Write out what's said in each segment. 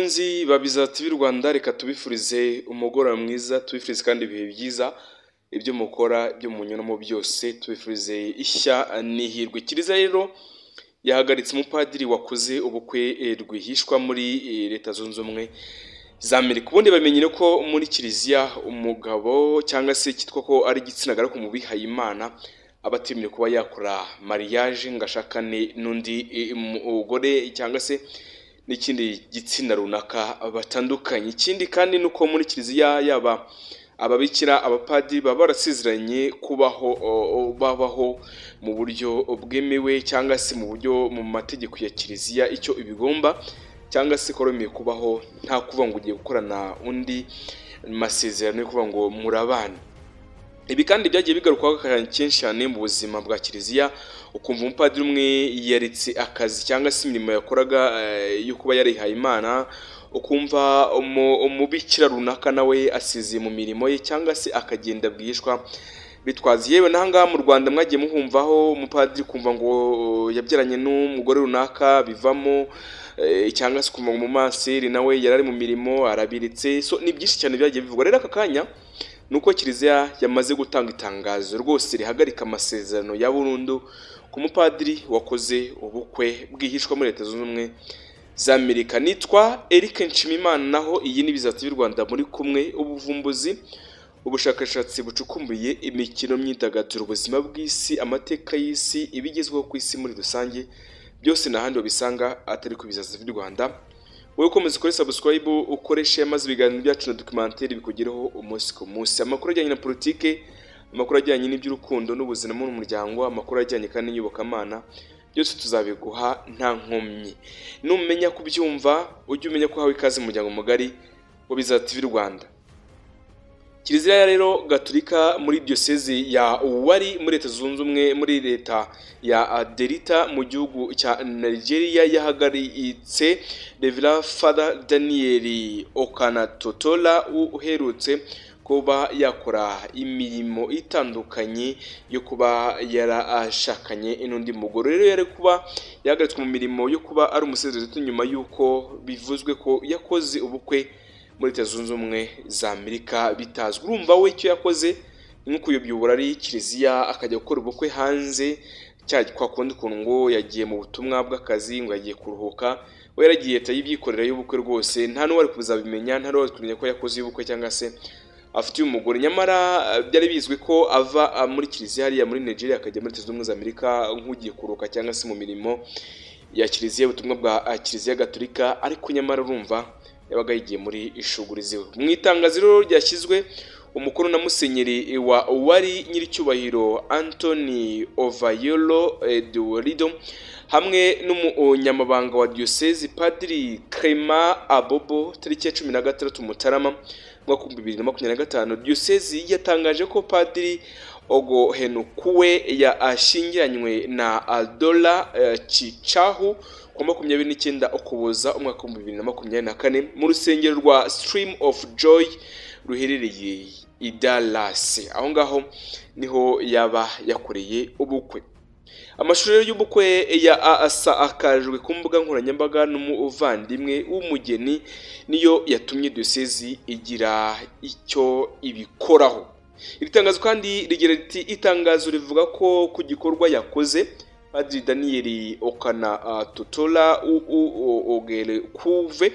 Bakunzi babiza TV Rwanda, reka tubifurize umugoroba mwiza, tubifurize kandi ibihe byiza, ibyo mukora ibyo munyuramo byose tubifurize ishya n'ihirwe. Kiliziya rero yahagaritse umupadiri wakoze ubukwe rwihishwa muri Leta Zunze Ubumwe za Amerika. Ubundi bamenyere ko muri Kiliziya umugabo cyangwa se kitwa ko ari igitsina garo ku mubihaye Imana abatemye kuba yakora mariage ngashakane n'undi mugore cyangwa se n'ikindi gitsina runaka batandukanye. Ikindi kandi nuko muri Kiliziya yaba ababikira abapadiri baba barasezeranye babaho mu buryo bwemewe cyangwa se mu buryo mu mategeko ya Kiliziya icyo ibigomba, cyangwa se koromeye kubaho nta kuvuga ngo ugiye gukorana undi masezerano yo kuvuga ngo murabana. Ibi kandi byagiye bigarukaho kenshi cyane mu buzima bwa Kiliziya, ukumva umupadiri umwe yaritse akazi cyangwa se imirimo yakoraga yo kuba yarihaye Imana, ukumva umubikira runaka nawe asize mu mirimo ye cyangwa se akagenda bwishwa bitwaza. Yewe n'ahangaha mu Rwanda mwagiye muhumvaho umupadiri kumva ngo yabyaranye n'umugore runaka bivamo, cyangwa se kumva mu maseri nawe yarari mu mirimo arabiritse. So ni byinshi cyane byagiye bivugwa. Rero aka kanya nuko Kiliziya yamaze gutanga itangazo rwose rihagarika amasezerano ya burundu ku mupadiri wakoze ubukwe bwihishwa muri Leta Zunze Ubumwe za Amerika. Nitwa Eric Nshimiyimana, naho iyi ni Biza TV Rwanda muri kumwe. Ubuvumbuzi, ubushakashatsi bucukumbuye, imikino, myidagaduro, ubuzima bw'isi, amateka y'isi, ibigezweho ku isi muri rusange, byose n'ahandi wabisanga atari ku Biza TV Rwanda. Wowe ukomeza ukore subscribe, ukoreshe maze ibiganiro byacu na documentaire bikugereho umunsi ku munsi. Amakuru ajyanye na politike, amakuru ajyanye n'iby'urukundo n'ubuzima mu muryango, amakuru ajyanye kandi n'iyobokamana, byose tuzabiguha nta nkomyi. Numenya kubyumva ujye umenya ko hawe ikaze mu muryango mugari wa Biza TV Rwanda. Kiliziya rero Gatolika muri diocese ya wari muri Leta Zunze Ubumwe muri leta ya Delta mu gihugu cya Nigeria yahagaritse Rev Father Daniel Okanatotola uherutse kuba yakora imirimo itandukanye yo kuba yarashakanye n'undi mugore. Rero yari kuba yahagaritswe mu mirimo yo kuba ari umusezerano nyuma y'uko bivuzwe ko yakoze ubukwe muri Leta Zunze Ubumwe za Amerika bitazwi. Urumva we icyo yakoze ni kuyobya ari Kiliziya akajya gukora ubukwe hanze, kwa kundi kuntu ngo yagiye mu butumwa bw'akazi ngo yagiye kuruhuka, we yaragiye yibyikorera y'ubukwe rwose, nta n'uwari kuzabimenya, nta n'uwari kumenya ko yakoze ubukwe cyangwa se afite umugore. Nyamara byari bizwi ko ava muri Kiliziya hariya muri Nigeria akajya muri Leta Zunze Ubumwe za Amerika nk'ugiye kuruhuka cyangwa se mu mirimo ya Kiliziya, ubutumwa bwa Kiliziya Gatolika, ariko nyamara urumva yabaga yigiye muri ishuguri ziwe. Mu itangazo ryashyizwe umukono na Musenyeri wa wari nyiricyubahiro Anthony Ovayolo Eduardo hamwe n'umunyamabanga wa diocese Padiri Clement Abobo tariki ya 16 Mutarama mwaka 2025, diocese yatangaje ko Padiri Ogohenukuwe yashingiranywe na Aldola Chichahu ku 29 Ukuboza umwaka 2024 mu rusengero rwa Stream of Joy ruherereye i Dallas. Aho ngaho niho yaba yakoreye ubukwe. Amashusho y'ubukwe ya akajwe ku mbuga nkoranyambaga n'umuvandimwe w'umugeni niyo yatumye diocese igira icyo ibikoraho. Iri tangazo kandi rigira riti, itangazo rivuga ko ku gikorwa yakoze Padiri Daniel Okanatotola ogere kuve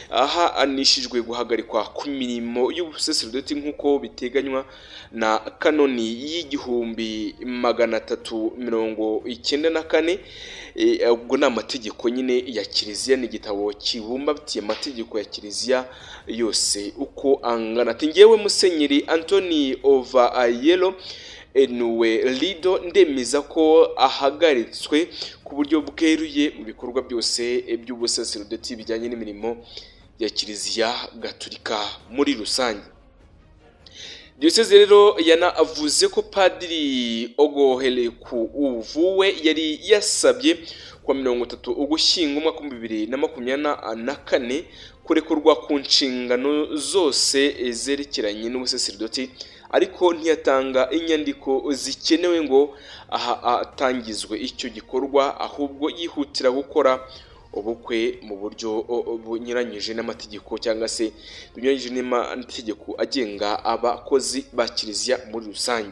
aha anishijwe guhagarikwa ku mirimo y'ubusaserdoti nk'uko biteganywa na kanoni y'igihumbi 394. Ubwo ni amategeko nyine ya Kiliziya, ni igitabo kibumbatiye amategeko ya Kiliziya yose uko angana. Ati ngewe Musenyeri Anthony Ovayelo Enuwe Lido ndemeza ko ahagaritswe ku buryo bweruye mu bikorwa byose by'ubusaserdoti bijyanye n'imirimo ya Kiliziya Gatolika muri rusange. Diocese rero yanavuze ko Padiri Ogohelekuvuwe yari yasabye kwa 30 Ugushyingo umwaka 2024 kurekurwa ku nshingano zose zerekeranye n'ubusaserdoti, ariko ntiyatanga inyandiko zikenewe ngo aha atangizwe icyo gikorwa, ahubwo yihutira gukora ubukwe mu buryo bunyuranyije n'amategeko cyangwa se bunyuranyije n'amategeko agenga abakozi ba kiliziya muri rusange.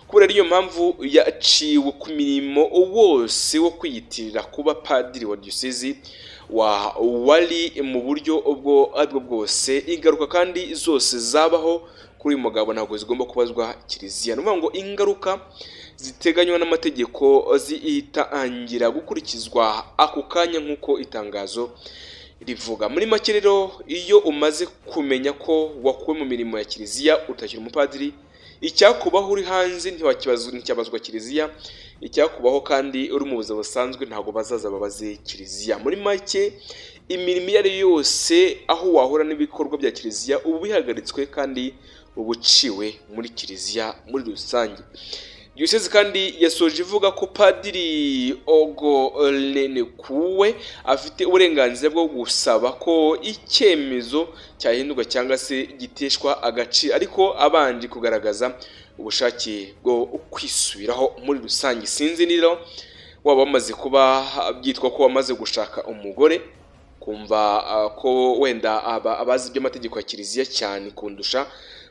Kubera iyo mpamvu yaciwe ku mirimo wose wo kwiyitirira kuba padiri wa diyosezi wa Wali mu buryo aribwo bwose. Ingaruka kandi zose zabaho kuri uyu mugabo ntabwo zigomba kubazwa kiliziya. Ni ukuvuga ngo ingaruka ziteganywa n'amategeko zitangira gukurikizwa ako kanya nk'uko itangazo rivuga. Muri make rero, iyo umaze kumenya ko wakuwe mu mirimo ya kiliziya utakiri umupadiri, icyakubaho uri hanze nticyabazwa kiliziya, icyakubaho kandi uri mu buzima busanzwe ntabwo bazaza babaze kiliziya. Muri make, imirimo iyo ari yo yose aho wahura n'ibikorwa bya kiliziya ubu bihagaritswe kandi ubuciwe muri kiliziya muri rusange. Diyosezi kandi yasoje ivuga ko Padiri Ogonekuwe afite uburenganzira bwo gusaba ko icyemezo cyahindurwa cyangwa se giteshwa agaciro, ariko abanje kugaragaza ubushake bwo kwisubiraho muri rusange. Sinzi niba waba wamaze kuba byitwa ko wamaze gushaka umugore, kumva ko wenda abazi iby'amategeko ya kiliziya cyane kundusha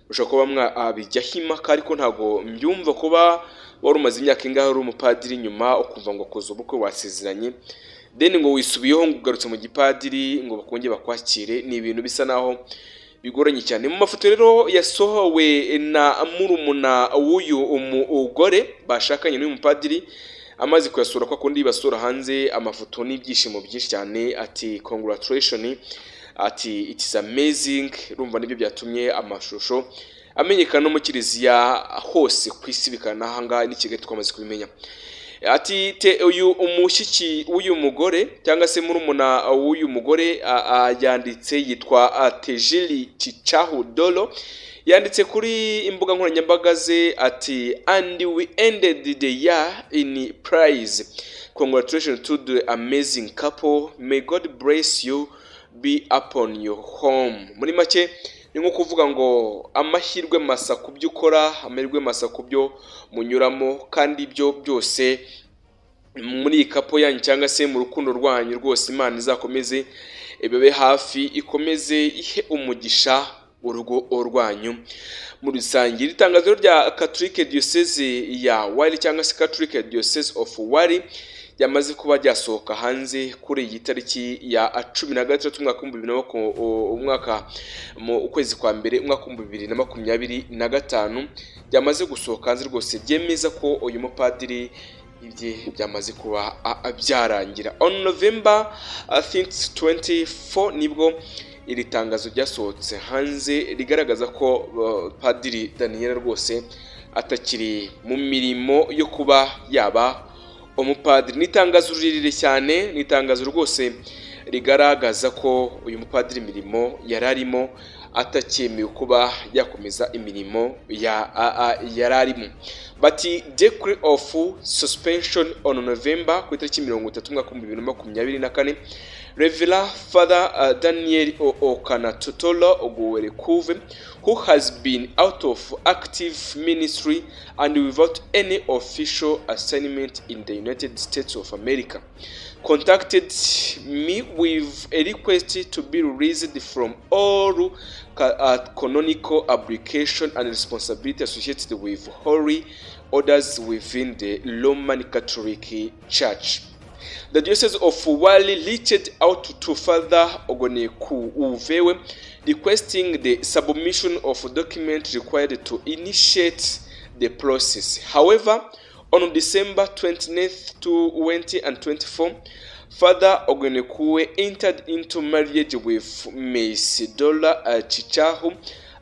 ushobora kuba mwabijyaho impaka, ariko ntabwo mbyumva kuba wari umaze imyaka ingahe uri umupadiri nyuma ukumva ngo koza ubukwe wasezeranye then ngo wisubiyeho ngo ugarutse mu gipadiri ngo bakongeye bakwakire. Ni ibintu bisa naho bigoranye cyane. Mu mafoto rero yasohowe na murumuna w'uyu umugore bashakanye n'uyu mupadiri, amaze kuyasura kwa kundi basura hanze amafoto n'ibyishimo byinshi cyane, ati congratulations, ati it is amazing. Urumva nibyo byatumye amashusho amenyekana no mu kiliziya hose ku isi, bikanahanga ni Kigali twamaze kubimenya. Ati uyu umushyiki w'uyu mugore cyangwa se murumuna w'uyu mugore yanditse, yitwa Tejili Chichahu Dolo, yanditse kuri imbuga nkoranyambaga ze ati and we ended the year in praise. Congratulations to the amazing couple, may God bless you, be upon your home. Muri make ni nko kuvuga ngo amahirwe masa ku byo ukora, amahirwe masa ku byo munyuramo, kandi ibyo byose muri kapo yanyu cyangwa se mu rukundo rwanyu rwose Imana izakomeze ibabe hafi, ikomeze ihe umugisha urugo rwanyu muri rusange. Iri tangazo rya Catholic Diocese ya Wali cyangwa se Catholic Diocese of Wali yamaze kuba ryasohoka hanze kuri iyi tariki ya 16 umwaka mu ukwezi kwa mbere umwaka 2025, byamaze gusohoka hanze rwose, byemeza ko uyu mupadiri ibye byamaze kuba byarangira. On November 24 nibwo iri tangazo ryasohotse hanze rigaragaza ko Padiri Daniel rwose atakiri mu mirimo yo kuba yaba umupadiri. Nitangazo ririre cyane, nitangazo rwose rigaragaza ko uyu mupadiri imirimo yararimo atakyemewe kuba yakomeza imirimo yararimo. But decree of suspension on November ku itariki 30 mwaka 2024, Revealer Father Daniel Okanatotola Ogonekuwe, who has been out of active ministry and without any official assignment in the United States of America, contacted me with a request to be released from all canonical obligation and responsibility associated with holy orders within the Roman Catholic Church. The Diocese of Wali reached out to Father Ogonekuwe requesting the submission of documents required to initiate the process. However, on December 29th to 2024, Father Ogonekuwe entered into marriage with Miss Dola Chichahu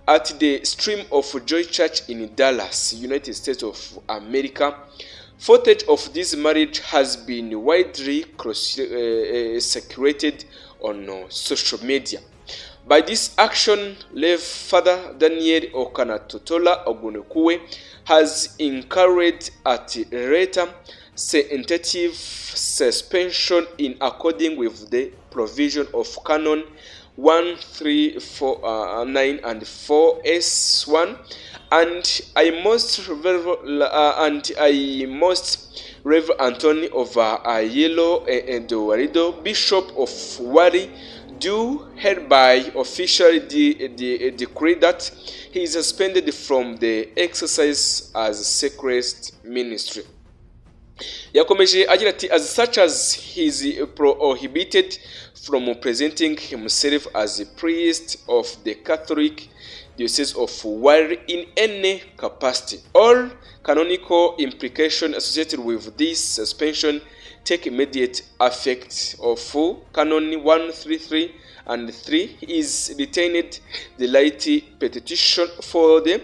at the Stream of Joy Church in Dallas, United States of America. Footage of this marriage has been widely circulated on social media. By this action, Rev. Father Daniel Okanatotola Ogonekuwe has encouraged at later tentative suspension in accordance with the provision of Canon 1349 and 4S1, and I most Reverend Anthony of Ayelo Eduardo, Bishop of Wari, do hereby officially decree that he is suspended from the exercise as sacred ministry. Yakomeje agira ati, as such as he is prohibited from presenting himself as a priest of the Catholic Diocese of Wari in any capacity. All canonical implications associated with this suspension take immediate effect. Of Canon 133 and 3 is retained the laity petition for the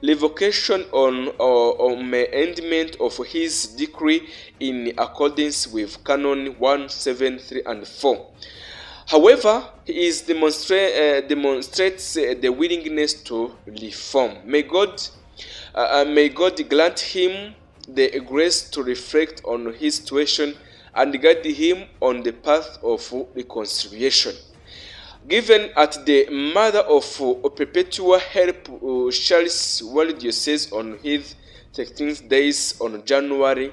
revocation on amendment of his decree in accordance with Canon 173 and 4. However, he is demonstrates the willingness to reform. May God grant him the grace to reflect on his situation and guide him on the path of reconciliation. Given at the Mother of Perpetual Help Charles World Diocese on his 13th days on January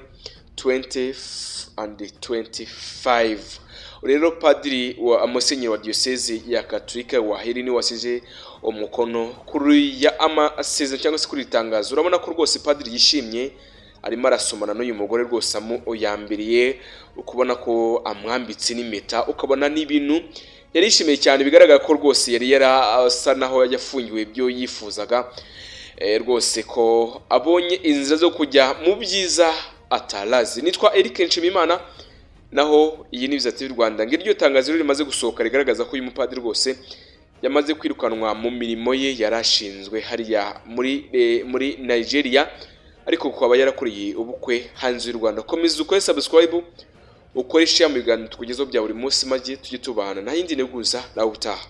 20th and 25. Rero padiri wa Musenyeri wa Diocese ya Katolika wa Hirini wasize umukono kuri ya amasezerano cyangwa se kuri itangazo. Urabona ko rwose padiri yishimye, arimo arasomana n'uyu mugore rwose amuyambiriye, ukubona ko amwambitse n'impeta, ukabona n'ibintu yarishimiye cyane, bigaragara ko rwose yari yarasa naho yafungiwe ibyo yifuzaga, rwose ko abonye inzira zo kujya mu byiza atarazi. Nitwa Eric Nshimiyimana, naho iyi ni Bizatsi y'u Rwanda. Ngiryo tangazo rimaze gusohoka rigaragaza ko uyu mupadiri rwose yamaze kwirukanwa mu mirimo ye yarashinzwe hariya muri Nigeria, ariko kwaba yarakuriye ubukwe hanze y'u Rwanda. Komeza ukore subscribe, ukore share mu biganiro tukugezaho bya buri munsi, maze tujye tubana. Nta yindi neguza nawe utaha.